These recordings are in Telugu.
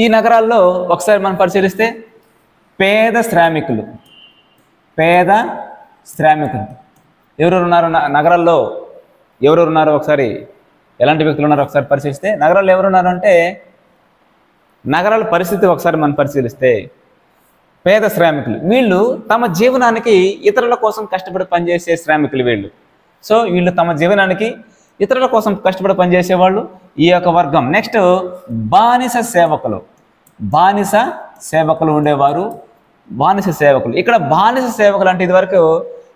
ఈ నగరాల్లో ఒకసారి మనం పరిశీలిస్తే పేద శ్రామికులు ఎవరెవరు ఉన్నారు నగరాల్లో? ఎవరెవరు ఉన్నారో ఒకసారి, ఎలాంటి వ్యక్తులు ఉన్నారో ఒకసారి పరిశీలిస్తే నగరాల్లో ఎవరున్నారు అంటే, నగరాల పరిస్థితి ఒకసారి మనం పరిశీలిస్తే పేద శ్రామికులు, వీళ్ళు తమ జీవనానికి ఇతరుల కోసం కష్టపడి పనిచేసే శ్రామికులు వీళ్ళు. సో వీళ్ళు తమ జీవనానికి ఇతరుల కోసం కష్టపడి పనిచేసేవాళ్ళు ఈ యొక్క వర్గం. నెక్స్ట్ బానిస సేవకులు ఉండేవారు. బానిస సేవకులు, ఇక్కడ బానిస సేవకులు అంటే ఇదివరకు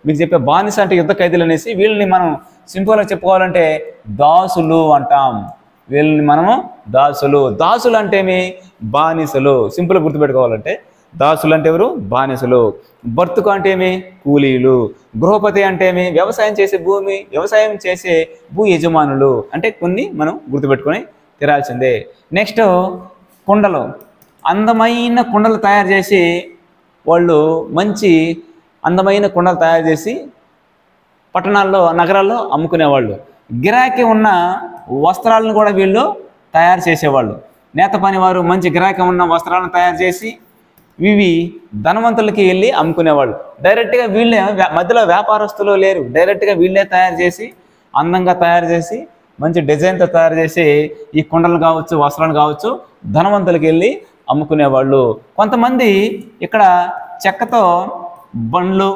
మీకు చెప్పే బానిస అంటే యుద్ధ ఖైదీలు అనేసి, వీళ్ళని మనం సింపుల్గా చెప్పుకోవాలంటే దాసులు అంటాం. వీళ్ళని మనము దాసులు అంటే ఏమి? బానిసలు. సింపుల్గా గుర్తుపెట్టుకోవాలంటే దాసులు అంటే ఎవరు? బానిసలు. బర్తుకు అంటే ఏమి? కూలీలు. గృహపతి అంటే ఏమి? వ్యవసాయం చేసే భూ యజమానులు. అంటే కొన్ని మనం గుర్తుపెట్టుకొని తిరాల్సిందే. నెక్స్ట్ కుండలు, అందమైన కుండలు తయారు చేసి వాళ్ళు మంచి అందమైన కుండలు తయారు చేసి పట్టణాల్లో నగరాల్లో అమ్ముకునేవాళ్ళు. గిరాకీ ఉన్న వస్త్రాలను కూడా వీళ్ళు తయారు చేసేవాళ్ళు. నేత పనివారు మంచి గిరాకీ ఉన్న వస్త్రాలను తయారు చేసి ఇవి ధనవంతులకి వెళ్ళి అమ్ముకునేవాళ్ళు. డైరెక్ట్గా వీళ్ళే, మధ్యలో వ్యాపారస్తులు లేరు, డైరెక్ట్గా వీళ్ళే తయారు చేసి అందంగా తయారు చేసి మంచి డిజైన్తో తయారు చేసి ఈ కుండలు కావచ్చు వస్త్రాలు కావచ్చు ధనవంతులకి వెళ్ళి అమ్ముకునేవాళ్ళు. కొంతమంది ఇక్కడ చెక్కతో బండ్లు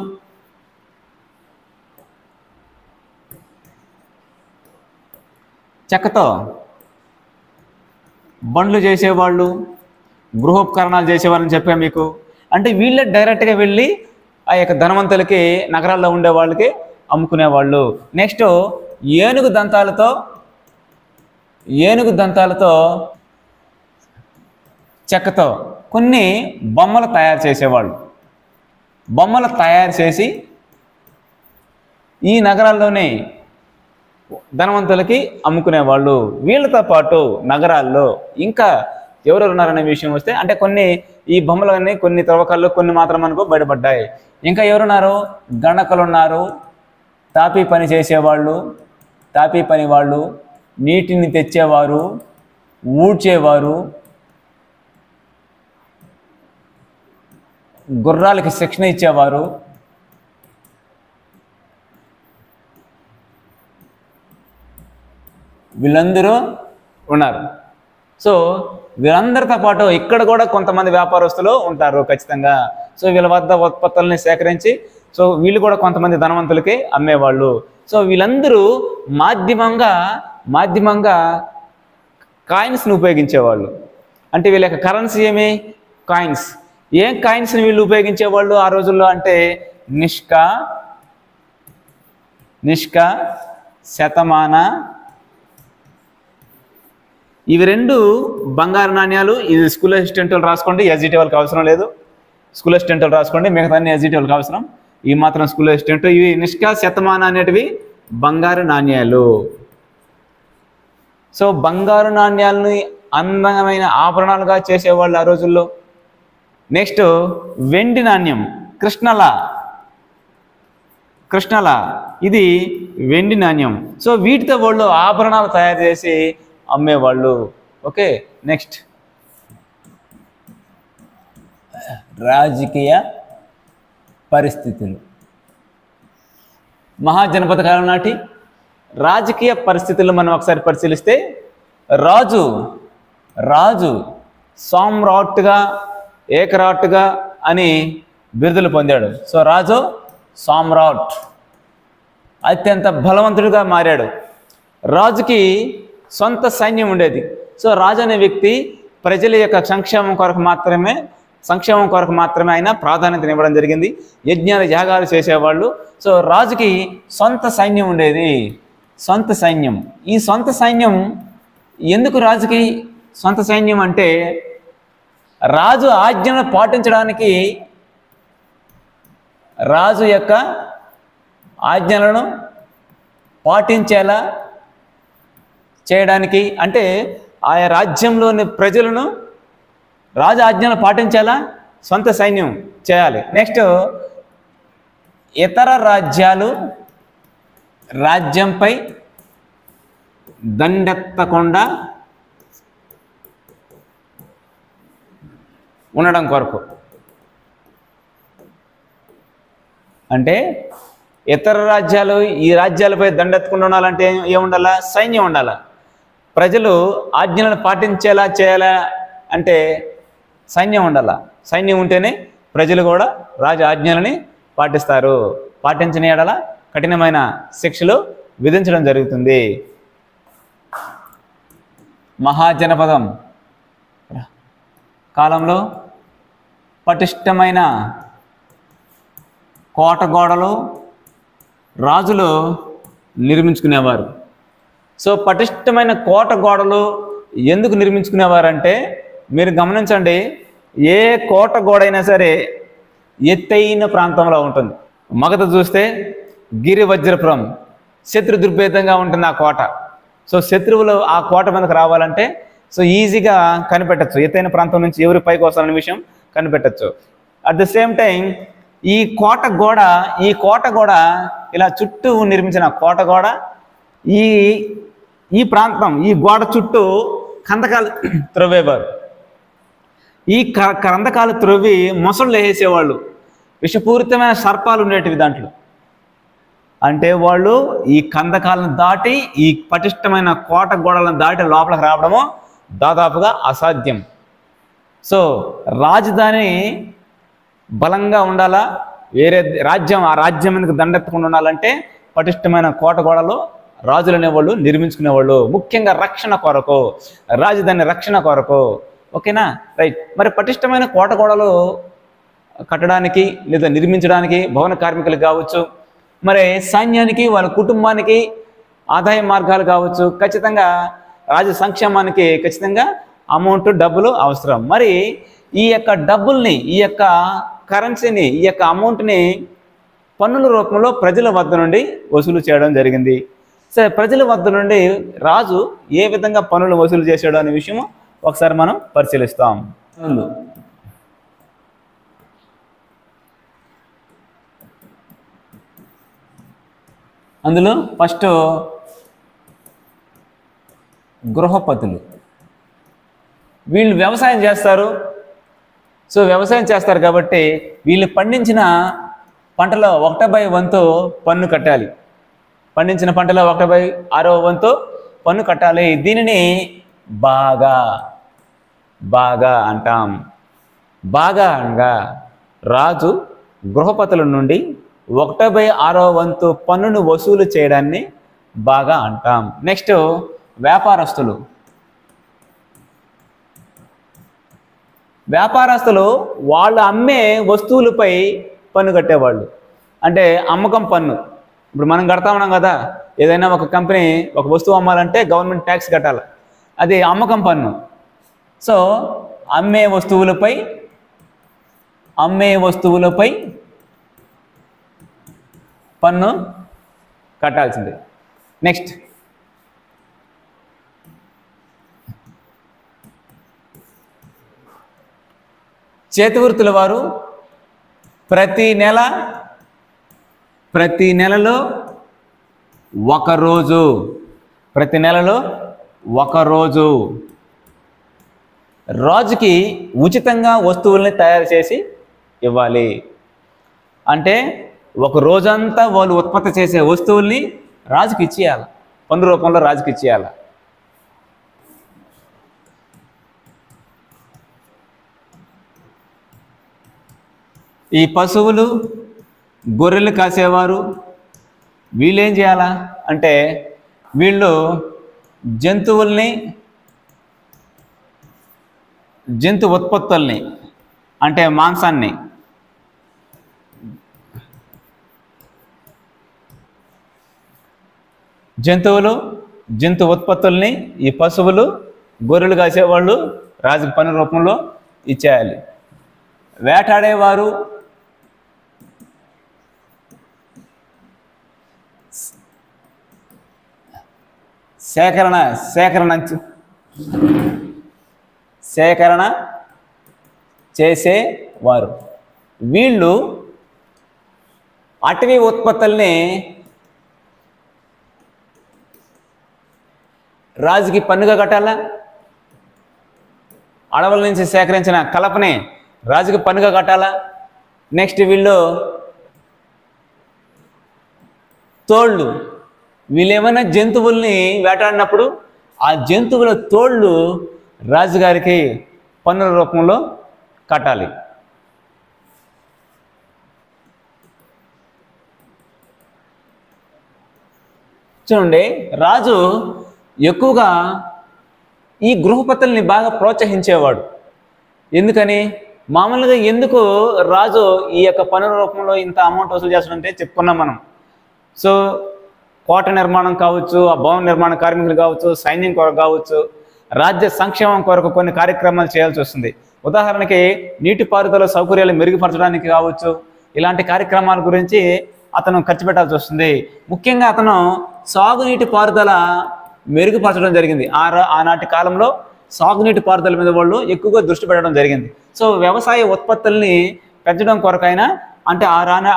చేసేవాళ్ళు, గృహోపకరణాలు చేసేవాళ్ళని చెప్పాను మీకు. అంటే వీళ్ళే డైరెక్ట్గా వెళ్ళి ఆ యొక్క ధనవంతులకి నగరాల్లో ఉండే వాళ్ళకి అమ్ముకునేవాళ్ళు. నెక్స్ట్ ఏనుగు దంతాలతో చెక్కతో కొన్ని బొమ్మలు తయారు చేసేవాళ్ళు. బొమ్మలు తయారు చేసి ఈ నగరాల్లోనే ధనవంతులకి అమ్ముకునేవాళ్ళు. వీళ్ళతో పాటు నగరాల్లో ఇంకా ఎవరెవరు ఉన్నారనే విషయం వస్తే, అంటే కొన్ని ఈ బొమ్మలన్నీ కొన్ని త్రవ్వకాల్లో కొన్ని మాత్రం మనకు బయటపడ్డాయి. ఇంకా ఎవరున్నారు? గణకులు ఉన్నారు, తాపీ పని వాళ్ళు, నీటిని తెచ్చేవారు, ఊడ్చేవారు, గుర్రాలకి శిక్షణ ఇచ్చేవారు, వీళ్ళందరూ ఉన్నారు. సో వీళ్ళందరితో పాటు ఇక్కడ కూడా కొంతమంది వ్యాపారస్తులు ఉంటారు ఖచ్చితంగా. సో వీళ్ళ వద్ద ఉత్పత్తులని సేకరించి సో వీళ్ళు కూడా కొంతమంది ధనవంతులకి అమ్మేవాళ్ళు. సో వీళ్ళందరూ మాధ్యమంగా కాయిన్స్ని ఉపయోగించేవాళ్ళు. అంటే వీళ్ళ యొక్క కరెన్సీ ఏమి? కాయిన్స్. ఏం కాయిన్స్ని వీళ్ళు ఉపయోగించేవాళ్ళు ఆ రోజుల్లో అంటే నిష్క, శతమాన, ఇవి రెండు బంగారు నాణ్యాలు. ఇది స్కూల్ అసిస్టెంట్ వాళ్ళు రాసుకోండి, ఎస్జిటి వాళ్ళకి అవసరం లేదు. స్కూల్ అసిస్టెంట్ వాళ్ళు రాసుకోండి, మిగతా అన్ని ఎస్జిటి వాళ్ళకి అవసరం. ఇవి మాత్రం స్కూల్ అసిస్టెంట్. ఇవి నిష్క, శతమాన అనేటివి బంగారు నాణ్యాలు. సో బంగారు నాణ్యాలని అందమైన ఆభరణాలుగా చేసేవాళ్ళు ఆ రోజుల్లో. నెక్స్ట్ వెండి నాణ్యం, కృష్ణల, ఇది వెండి నాణ్యం. సో వీటితో వాళ్ళు ఆభరణాలు తయారు చేసి అమ్మేవాళ్ళు. ఓకే. నెక్స్ట్ రాజకీయ పరిస్థితులు. మహాజనపద కాలం నాటి రాజకీయ పరిస్థితులు మనం ఒకసారి పరిశీలిస్తే, రాజు సామ్రాట్గా, ఏకరాట్గా అని బిరుదులు పొందాడు. సో రాజు సామ్రాట్, అత్యంత బలవంతుడిగా మారాడు. రాజుకి సొంత సైన్యం ఉండేది. సో రాజు అనే వ్యక్తి ప్రజల యొక్క సంక్షేమం కొరకు మాత్రమే ఆయన ప్రాధాన్యత ఇవ్వడం జరిగింది. యజ్ఞాలు యాగాలు చేసేవాళ్ళు. సో రాజుకి సొంత సైన్యం ఉండేది, సొంత సైన్యం. ఈ సొంత సైన్యం ఎందుకు రాజుకి సొంత సైన్యం అంటే, రాజు ఆజ్ఞను పాటించడానికి, రాజు యొక్క ఆజ్ఞలను పాటించేలా చేయడానికి, అంటే ఆయా రాజ్యంలోని ప్రజలను రాజు ఆజ్ఞలు పాటించేలా సొంత సైన్యం చేయాలి. నెక్స్ట్ ఇతర రాజ్యంపై దండెత్తకుండా ఉండడం కొరకు. అంటే ఇతర రాజ్యాలు ఈ రాజ్యాలపై దండెత్తుకుంటూ ఉండాలంటే ఏముండాలా? సైన్యం ఉండాలా. ప్రజలు ఆజ్ఞలను పాటించేలా చేయాలా అంటే సైన్యం ఉండాలా. సైన్యం ఉంటేనే ప్రజలు కూడా రాజు ఆజ్ఞలని పాటిస్తారు. పాటించని యెడల కఠినమైన శిక్షలు విధించడం జరుగుతుంది. మహాజనపదం కాలంలో పటిష్టమైన కోట గోడలు రాజులు నిర్మించుకునేవారు. సో పటిష్టమైన కోట గోడలు ఎందుకు నిర్మించుకునేవారంటే మీరు గమనించండి, ఏ కోట గోడ అయినా సరే ఎత్తైన ప్రాంతంలో ఉంటుంది. మగత చూస్తే గిరివజ్రపురం, శత్రు దుర్భేదంగా ఉంటుంది ఆ కోట. సో శత్రువులు ఆ కోట మీదకి రావాలంటే సో ఈజీగా కనిపెట్టచ్చు, ఎత్తైన ప్రాంతం నుంచి ఎవరి పైకి వస్తారనే విషయం కనిపెట్టచ్చు. అట్ ద సేమ్ టైం ఈ కోట గోడ ఇలా చుట్టూ నిర్మించిన కోట గోడ ఈ ప్రాంతం ఈ గోడ చుట్టూ కందకాలు త్రవ్వేవారు. ఈ కందకాలు త్రవ్వి మొసళ్ళు వేసేవాళ్ళు. విషపూరితమైన సర్పాలు ఉండేటివి దాంట్లో. అంటే వాళ్ళు ఈ కందకాలను దాటి ఈ పటిష్టమైన కోట గోడలను దాటి లోపలికి రావడము దాదాపుగా అసాధ్యం. సో రాజధాని బలంగా ఉండాలా, వేరే రాజ్యం ఆ రాజ్యం మీదకి దండెత్తకుండా ఉండాలంటే పటిష్టమైన కోట గోడలు రాజులు అనేవాళ్ళు నిర్మించుకునేవాళ్ళు, ముఖ్యంగా రక్షణ కొరకు, రాజధాని రక్షణ కొరకు. ఓకేనా, రైట్. మరి పటిష్టమైన కోట గోడలు కట్టడానికి లేదా నిర్మించడానికి భవన కార్మికులు కావచ్చు, మరి సైన్యానికి వాళ్ళ కుటుంబానికి ఆదాయ మార్గాలు కావచ్చు, ఖచ్చితంగా రాజు సంక్షేమానికి ఖచ్చితంగా అమౌంట్ డబ్బులు అవసరం. మరి ఈ యొక్క డబ్బుల్ని, ఈ యొక్క కరెన్సీని, ఈ యొక్క అమౌంట్ని పన్నుల రూపంలో ప్రజల వద్ద నుండి వసూలు చేయడం జరిగింది. సరే, ప్రజల వద్ద నుండి రాజు ఏ విధంగా పన్నులు వసూలు చేశాడు అనే విషయం ఒకసారి మనం పరిశీలిస్తాం. అందులో ఫస్ట్ గృహపతులు. వీళ్ళు వ్యవసాయం చేస్తారు. సో వ్యవసాయం చేస్తారు కాబట్టి వీళ్ళు పండించిన పంటలో 1/1 పన్ను కట్టాలి. పండించిన పంటలో 1/6 పన్ను కట్టాలి. దీనిని బాగా అంటాం. బాగా అనగా రాజు గృహపతుల నుండి 1/6 పన్నును వసూలు చేయడాన్ని బాగా అంటాం. నెక్స్ట్ వ్యాపారస్తులు. వాళ్ళు అమ్మే వస్తువులపై పన్ను కట్టేవాళ్ళు. అంటే అమ్మకం పన్ను. ఇప్పుడు మనం కడతా ఉన్నాం కదా, ఏదైనా ఒక కంపెనీ ఒక వస్తువు అమ్మాలంటే గవర్నమెంట్ ట్యాక్స్ కట్టాలి, అది అమ్మకం పన్ను. సో అమ్మే వస్తువులపై పన్ను కట్టాల్సిందే. నెక్స్ట్ చేతివృత్తుల వారు ప్రతి నెలలో ఒక రోజు రాజుకి ఉచితంగా వస్తువుల్ని తయారు చేసి ఇవ్వాలి. అంటే ఒక రోజంతా వాళ్ళు ఉత్పత్తి చేసే వస్తువుల్ని రాజుకి ఇచ్చేయాలి, పన్ను రూపంలో రాజుకి ఇచ్చేయాలి. ఈ పశువులు, గొర్రెలు కాసేవారు వీళ్ళేం చేయాలా అంటే వీళ్ళు జంతు ఉత్పత్తుల్ని అంటే మాంసాన్ని, జంతు ఉత్పత్తుల్ని ఈ పశువులు, గొర్రెలు కాసేవాళ్ళు రాజుకి పన్ను రూపంలో ఇచ్చేయాలి. వేటాడేవారు సేకరణ చేసేవారు. వీళ్ళు అటవీ ఉత్పత్తుల్ని రాజుకి పన్నుగా కట్టాలా, అడవుల నుంచి సేకరించిన కలపని రాజుకి పన్నుగా కట్టాలా. నెక్స్ట్ వీళ్ళు తోళ్ళు, వీళ్ళు ఏమైనా జంతువుల్ని వేటాడినప్పుడు ఆ జంతువుల తోళ్ళు రాజుగారికి పన్నుల రూపంలో కట్టాలి. చూడండి, రాజు ఎక్కువగా ఈ గృహపతుల్ని బాగా ప్రోత్సహించేవాడు. ఎందుకని? మామూలుగా ఎందుకు రాజు ఈ యొక్క పన్నుల రూపంలో ఇంత అమౌంట్ వసూలు చేస్తాడంటే చెప్పుకున్నాం మనం. సో కోట నిర్మాణం కావచ్చు, ఆ భవన నిర్మాణ కార్మికులు కావచ్చు, సైన్యం కొరకు కావచ్చు, రాజ్య సంక్షేమం కొరకు కొన్ని కార్యక్రమాలు చేయాల్సి వస్తుంది. ఉదాహరణకి నీటిపారుదల సౌకర్యాలు మెరుగుపరచడానికి కావచ్చు, ఇలాంటి కార్యక్రమాల గురించి అతను ఖర్చు పెట్టాల్సి వస్తుంది. ముఖ్యంగా అతను సాగునీటి పారుదల మెరుగుపరచడం జరిగింది. ఆనాటి కాలంలో సాగునీటి పారుదల మీద వాళ్ళు ఎక్కువగా దృష్టి పెట్టడం జరిగింది. సో వ్యవసాయ ఉత్పత్తుల్ని పెంచడం కొరకైనా అంటే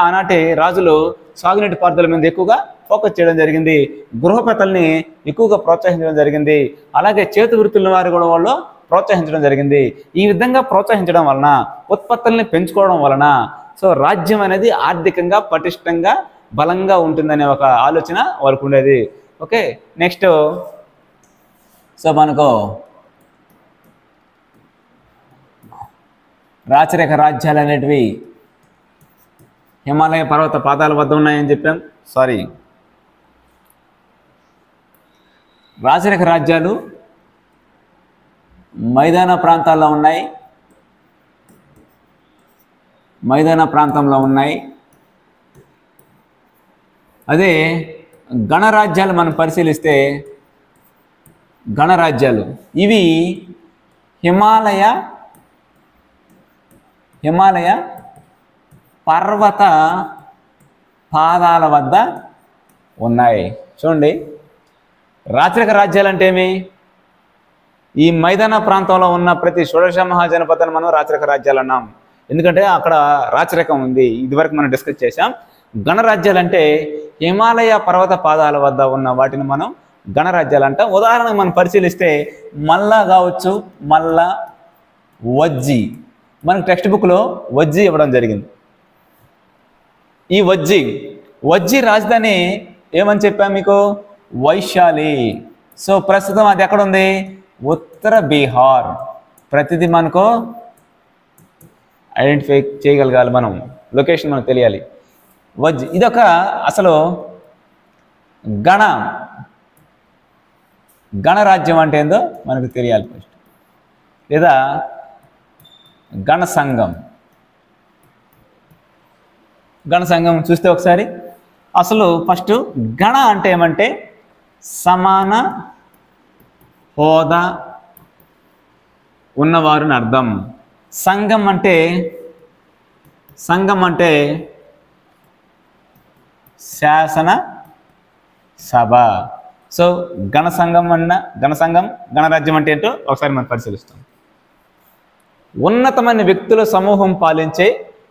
ఆనాటి రాజులు సాగునీటి పారుదల మీద ఎక్కువగా ఫోకస్ చేయడం జరిగింది. గృహపతుల్ని ఎక్కువగా ప్రోత్సహించడం జరిగింది. అలాగే చేతి వృత్తుల వారు కూడా వాళ్ళు ప్రోత్సహించడం జరిగింది. ఈ విధంగా ప్రోత్సహించడం వలన, ఉత్పత్తుల్ని పెంచుకోవడం వలన సో రాజ్యం అనేది ఆర్థికంగా పటిష్టంగా బలంగా ఉంటుందనే ఒక ఆలోచన వాళ్ళకు ఉండేది. ఓకే, నెక్స్ట్ సో మనకు రాచరిక రాజ్యాలు అనేటివి హిమాలయ పర్వత పాదాల వద్ద ఉన్నాయని చెప్పాం. రాచరిక రాజ్యాలు మైదాన ప్రాంతాల్లో ఉన్నాయి, అదే గణరాజ్యాలు మనం పరిశీలిస్తే, గణరాజ్యాలు ఇవి హిమాలయ పర్వత పాదాల వద్ద ఉన్నాయి. చూడండి, రాచరిక రాజ్యాలు అంటే ఏమి? ఈ మైదాన ప్రాంతంలో ఉన్న ప్రతి షోడశ మహాజనపదాన్ని మనం రాచరిక రాజ్యాలు అన్నాం. ఎందుకంటే అక్కడ రాచరికం ఉంది. ఇదివరకు మనం డిస్కస్ చేసాం. గణరాజ్యాలు అంటే హిమాలయ పర్వత పాదాల వద్ద ఉన్న వాటిని మనం గణరాజ్యాలు అంటాం. ఉదాహరణకు మనం పరిశీలిస్తే మల్లా కావచ్చు, మల్లా, వజ్జి. మనకు టెక్స్ట్ బుక్లో వజ్జి ఇవ్వడం జరిగింది. ఈ వజ్జి రాజధాని ఏమని చెప్పాం మీకు? వైశాలి. సో ప్రస్తుతం అది ఎక్కడ ఉంది? ఉత్తర బీహార్. ప్రతిదీ మనకు ఐడెంటిఫై చేయగలగాలి, మనం లొకేషన్ మనకు తెలియాలి. వజ్జి ఇదొక అసలు గణరాజ్యం అంటే ఏందో మనకు తెలియాలి ఫస్ట్, లేదా గణ సంఘం చూస్తే ఒకసారి అసలు ఫస్ట్ గణ అంటే ఏమంటే సమాన హోదా ఉన్నవారిని అర్థం. సంఘం అంటే శాసన సభ. సో గణరాజ్యం అంటే ఏంటో ఒకసారి మనం పరిశీలిస్తాం. ఉన్నతమైన వ్యక్తుల సమూహం పాలించే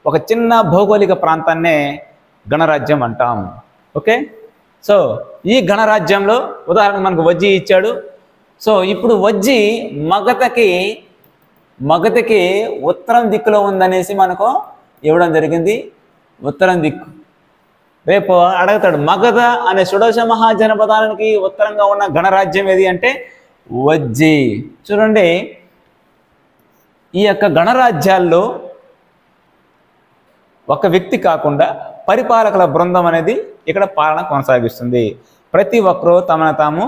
ఒక చిన్న భౌగోళిక ప్రాంతాన్నే గణరాజ్యం అంటాం. ఓకే, సో ఈ గణరాజ్యంలో ఉదాహరణకు మనకు వజ్జి ఇచ్చాడు. సో ఇప్పుడు వజ్జి మగధకి ఉత్తరం దిక్కులో ఉందనేసి మనకు ఇవ్వడం జరిగింది. ఉత్తరం దిక్కు రేపు అడుగుతాడు, మగధ అనే షోడశ మహాజనపదానికి ఉత్తరంగా ఉన్న గణరాజ్యం ఏది అంటే వజ్జి. చూడండి, ఈ యొక్క గణరాజ్యాల్లో ఒక వ్యక్తి కాకుండా పరిపాలకుల బృందం అనేది ఇక్కడ పాలన కొనసాగిస్తుంది. ప్రతి ఒక్కరూ తమను తాము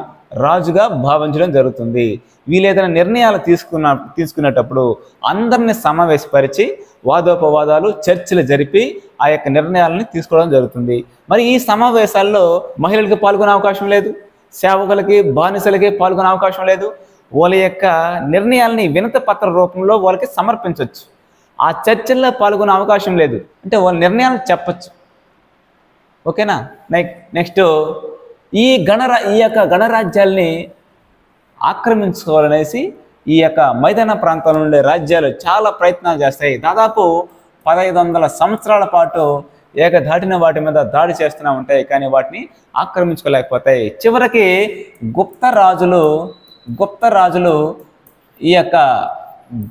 రాజుగా భావించడం జరుగుతుంది. వీలేదైనా నిర్ణయాలు తీసుకునేటప్పుడు అందరిని సమావేశపరిచి వాదోపవాదాలు, చర్చలు జరిపి ఆ యొక్క నిర్ణయాలని తీసుకోవడం జరుగుతుంది. మరి ఈ సమావేశాల్లో మహిళలకు పాల్గొనే అవకాశం లేదు, సేవకులకి, బానిసలకి పాల్గొనే అవకాశం లేదు. వాళ్ళ యొక్క నిర్ణయాలని వినతి పత్ర రూపంలో వాళ్ళకి సమర్పించవచ్చు. ఆ చర్చల్లో పాల్గొనే అవకాశం లేదు, అంటే వాళ్ళ నిర్ణయాలు చెప్పచ్చు. ఓకేనా? నెక్స్ట్ ఈ యొక్క గణరాజ్యాల్ని ఆక్రమించుకోవాలనేసి ఈ యొక్క మైదాన ప్రాంతంలో ఉండే రాజ్యాలు చాలా ప్రయత్నాలు చేస్తాయి. దాదాపు 1500 సంవత్సరాల పాటు ఏకధాటిన వాటి మీద దాడి చేస్తూనే ఉంటాయి, కానీ వాటిని ఆక్రమించుకోలేకపోతాయి. చివరికి గుప్త రాజులు ఈ యొక్క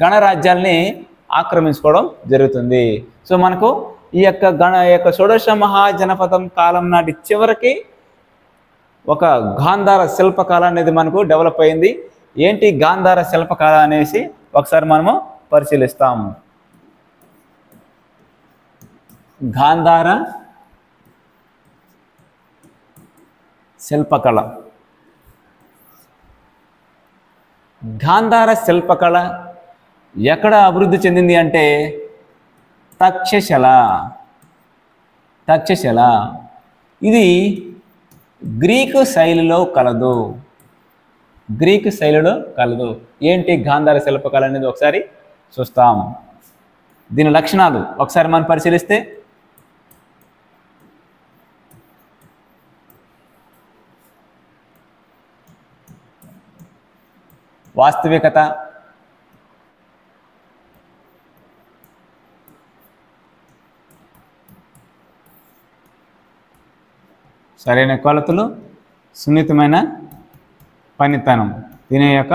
గణరాజ్యాల్ని ఆక్రమించుకోవడం జరుగుతుంది. సో మనకు ఈ యొక్క షోడశ మహాజనపదం కాలం నాటి చివరికి ఒక గాంధార శిల్పకళ అనేది మనకు డెవలప్ అయింది. ఏంటి గాంధార శిల్పకళ అనేసి ఒకసారి మనము పరిశీలిస్తాం. గాంధార శిల్పకళ. గాంధార శిల్పకళ ఎక్కడ అభివృద్ధి చెందింది అంటే తక్షశిల. తక్షశిల ఇది గ్రీకు శైలిలో కలదు. గ్రీకు శైలిలో కలదు. ఏంటి గాంధార శిల్పకళ అనేది ఒకసారి చూస్తాం. దీని లక్షణాలు ఒకసారి మనం పరిశీలిస్తే వాస్తవికత, సరైన కొలతలు, సున్నితమైన పనితనం దీని యొక్క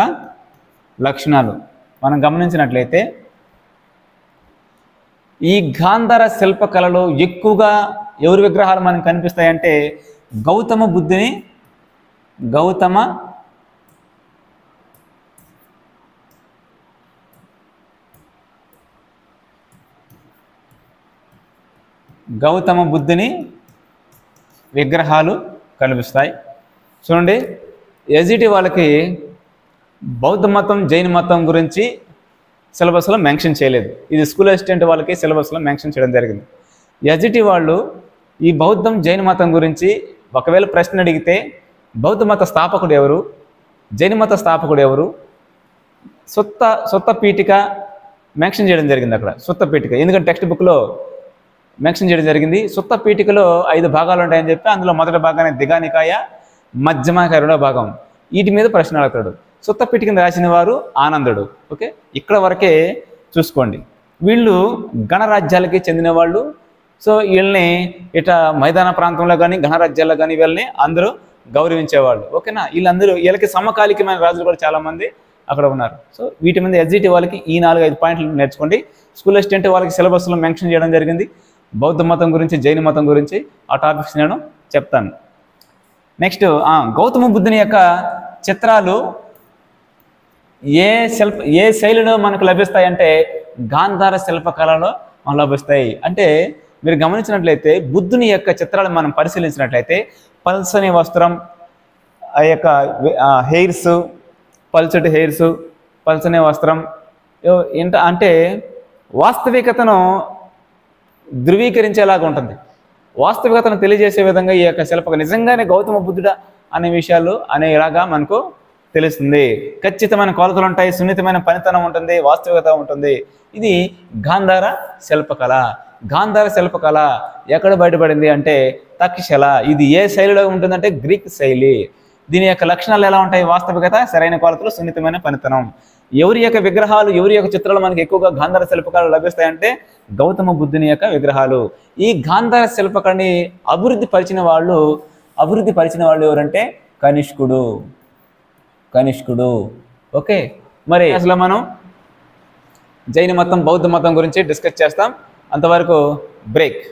లక్షణాలు మనం గమనించినట్లయితే ఈ గాంధార శిల్పకళలో ఎక్కువగా ఎవరి విగ్రహాలు మనకు కనిపిస్తాయంటే గౌతమ బుద్ధుని విగ్రహాలు కనిపిస్తాయి. చూడండి, ఎజిటి వాళ్ళకి బౌద్ధ మతం జైన మతం గురించి సిలబస్లో మెన్షన్ చేయలేదు. ఇది స్కూల్ అసిస్టెంట్ వాళ్ళకి సిలబస్లో మెన్షన్ చేయడం జరిగింది. ఎజిటి వాళ్ళు ఈ బౌద్ధం జైన మతం గురించి ఒకవేళ ప్రశ్న అడిగితే బౌద్ధ మత స్థాపకుడు ఎవరు, జైన మత స్థాపకుడు ఎవరు, సుత్త పీఠిక మెన్షన్ చేయడం జరిగింది. అక్కడ సుత్త పీఠిక ఎందుకంటే టెక్స్ట్ బుక్లో మెన్షన్ చేయడం జరిగింది. సుత్త పీఠికలో 5 భాగాలు ఉంటాయని చెప్పి అందులో మొదటి భాగాన్ని దిగానికాయ, మధ్యమకాయ 2వ భాగం, వీటి మీద ప్రశ్న అడుగుతాడు. సుత్త పీఠికను రాసిన వారు ఆనందుడు. ఓకే, ఇక్కడ వరకే చూసుకోండి. వీళ్ళు గణరాజ్యాలకి చెందిన వాళ్ళు. సో వీళ్ళని ఇట్లా మైదాన ప్రాంతంలో కానీ గణరాజ్యాల్లో కానీ వీళ్ళని అందరూ గౌరవించేవాళ్ళు. ఓకేనా, వీళ్ళకి సమకాలికమైన రాజులు కూడా చాలామంది అక్కడ ఉన్నారు. సో వీటి మీద ఎస్జిటి వాళ్ళకి ఈ 4-5 పాయింట్లు నేర్చుకోండి. స్కూల్ అసిస్టెంట్ వాళ్ళకి సిలబస్లో మెన్షన్ చేయడం జరిగింది. బౌద్ధ మతం గురించి, జైన మతం గురించి ఆ టాపిక్స్ నేను చెప్తాను. నెక్స్ట్ గౌతమ బుద్ధుని యొక్క చిత్రాలు ఏ శైలిలో మనకు లభిస్తాయంటే గాంధార శిల్పకళలో మనకు లభిస్తాయి. అంటే మీరు గమనించినట్లయితే బుద్ధుని యొక్క చిత్రాలు మనం పరిశీలించినట్లయితే పల్సని వస్త్రం, ఆ యొక్క హెయిర్స్, పల్చటి హెయిర్స్, పల్సని వస్త్రం అంటే వాస్తవికతను ధృవీకరించేలాగా ఉంటుంది. వాస్తవికతను తెలియజేసే విధంగా ఈ యొక్క శిల్పకళ నిజంగానే గౌతమ బుద్ధుడా అనే విషయాలు అనేలాగా మనకు తెలుస్తుంది. ఖచ్చితమైన కొలతలు ఉంటాయి, సున్నితమైన పనితనం ఉంటుంది, వాస్తవికత ఉంటుంది. ఇది గాంధార శిల్పకళ. గాంధార శిల్పకళ ఎక్కడ బయటపడింది అంటే తక్షశిల. ఇది ఏ శైలిలో ఉంటుందంటే గ్రీక్ శైలి. దీని యొక్క లక్షణాలు ఎలా ఉంటాయి? వాస్తవికత, సరైన కొలతలు, సున్నితమైన పనితనం. ఎవరి యొక్క విగ్రహాలు, ఎవరి యొక్క చిత్రాలు మనకి ఎక్కువగా గాంధార శిల్పకళలు లభిస్తాయంటే గౌతమ బుద్ధుని యొక్క విగ్రహాలు. ఈ గాంధార శిల్పకళని అభివృద్ధి పరిచిన వాళ్ళు ఎవరంటే కనిష్కుడు. ఓకే, మరి అసలు మనం జైన మతం, బౌద్ధ మతం గురించి డిస్కస్ చేస్తాం. అంతవరకు బ్రేక్.